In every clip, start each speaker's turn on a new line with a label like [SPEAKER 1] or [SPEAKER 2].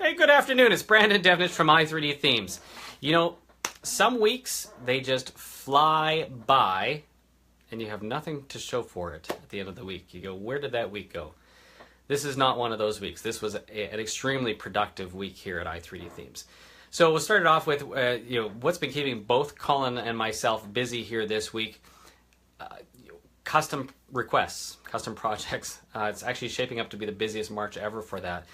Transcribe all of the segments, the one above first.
[SPEAKER 1] Hey, good afternoon. It's Brandon Devnich from i3dTHEMES. You know, some weeks they just fly by and you have nothing to show for it at the end of the week. You go, where did that week go? This is not one of those weeks. This was an extremely productive week here at i3dTHEMES. So we'll start it off with what's been keeping both Colin and myself busy here this week. Custom requests, custom projects. It's actually shaping up to be the busiest March ever for that.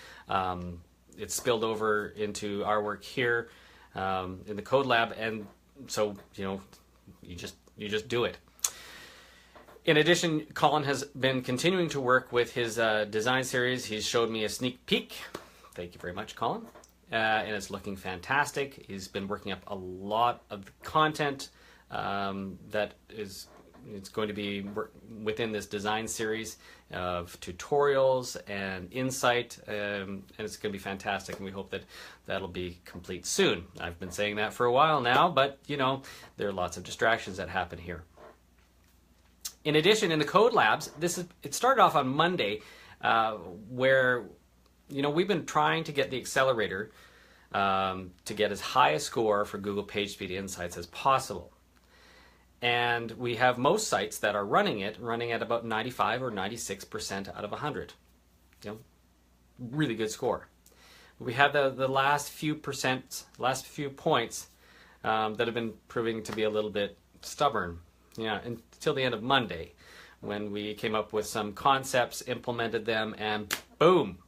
[SPEAKER 1] It's spilled over into our work here in the code lab, and so you just do it. In addition, Colin has been continuing to work with his design series. He's showed me a sneak peek. Thank you very much, Colin. And it's looking fantastic. He's been working up a lot of the content that is going to be within this design series of tutorials and insight, and it's going to be fantastic, and we hope that that'll be complete soon. I've been saying that for a while now, but you know, there are lots of distractions that happen here. In addition, in the code labs, it started off on Monday, where we've been trying to get the Accelerator to get as high a score for Google PageSpeed Insights as possible. And we have most sites that are running at about 95 or 96% out of 100. Really good score. We have the last few points that have been proving to be a little bit stubborn. Until the end of Monday, when we came up with some concepts, implemented them, and boom,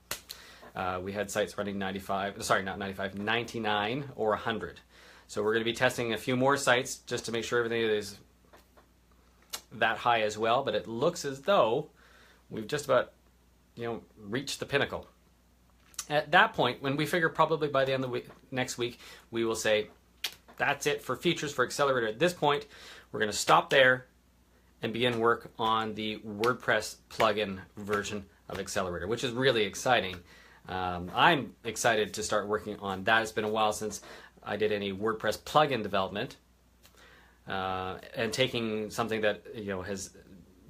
[SPEAKER 1] we had sites running 99 or 100. So we're going to be testing a few more sites just to make sure everything is that high as well, but it looks as though we've just about reached the pinnacle. At that point, when we figure probably by the end of the next week, we will say that's it for features for Accelerator. At this point, we're going to stop there and begin work on the WordPress plugin version of Accelerator, which is really exciting. I'm excited to start working on that. It's been a while since I did any WordPress plugin development, and taking something that has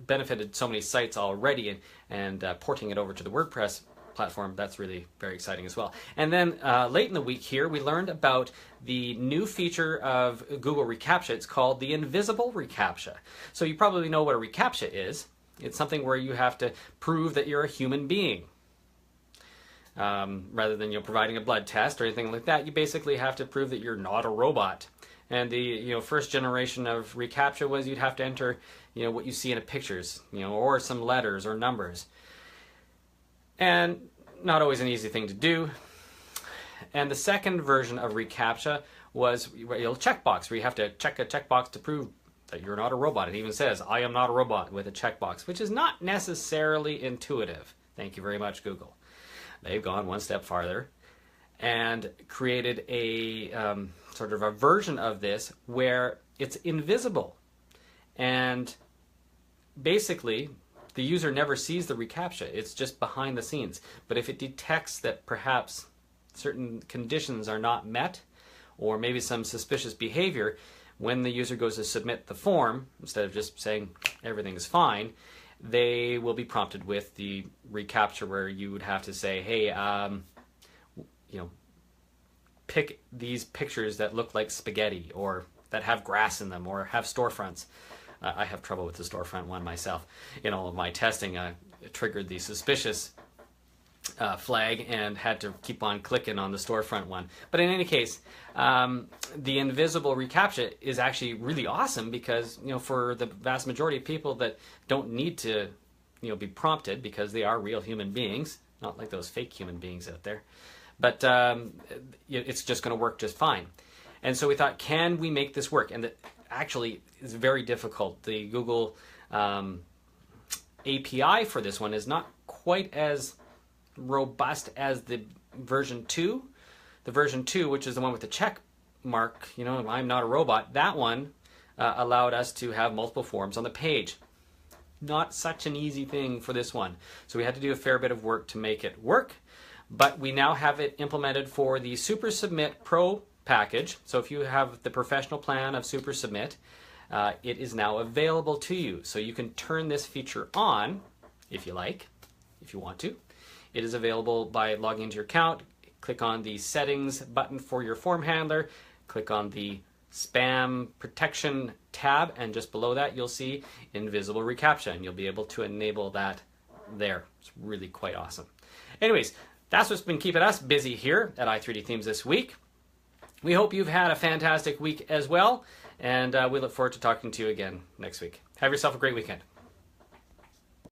[SPEAKER 1] benefited so many sites already and porting it over to the WordPress platform, that's really very exciting as well. And then late in the week here, we learned about the new feature of Google reCAPTCHA. It's called the invisible reCAPTCHA. So you probably know what a reCAPTCHA is. It's something where you have to prove that you're a human being. Rather than providing a blood test or anything like that, you basically have to prove that you're not a robot. And the first generation of reCAPTCHA was you'd have to enter what you see in the pictures, or some letters or numbers, and not always an easy thing to do. And the second version of reCAPTCHA was a checkbox where you have to check a checkbox to prove that you're not a robot. It even says I am not a robot with a checkbox, which is not necessarily intuitive. Thank you very much, Google. They've gone one step farther and created a sort of a version of this where it's invisible, and basically the user never sees the reCAPTCHA. It's just behind the scenes. But if it detects that perhaps certain conditions are not met, or maybe some suspicious behavior, when the user goes to submit the form, instead of just saying everything is fine, they will be prompted with the reCAPTCHA where you would have to say, hey, pick these pictures that look like spaghetti, or that have grass in them, or have storefronts. I have trouble with the storefront one myself. In all of my testing, I triggered the suspicious flag and had to keep on clicking on the storefront one. But in any case, the invisible reCAPTCHA is actually really awesome because for the vast majority of people that don't need to be prompted, because they are real human beings, not like those fake human beings out there, but it's just going to work just fine. And so we thought, can we make this work? And that actually is very difficult. The Google API for this one is not quite as robust as the version 2. The version 2, which is the one with the check mark, I'm not a robot, that one allowed us to have multiple forms on the page. Not such an easy thing for this one. So we had to do a fair bit of work to make it work, but we now have it implemented for the SuperSubmit Pro package. So if you have the professional plan of SuperSubmit, it is now available to you. So you can turn this feature on if you like, if you want to. It is available by logging into your account, click on the settings button for your form handler, click on the spam protection tab, and just below that you'll see invisible reCAPTCHA, and you'll be able to enable that there. It's really quite awesome. Anyways, that's what's been keeping us busy here at i3dThemes this week. We hope you've had a fantastic week as well, and we look forward to talking to you again next week. Have yourself a great weekend.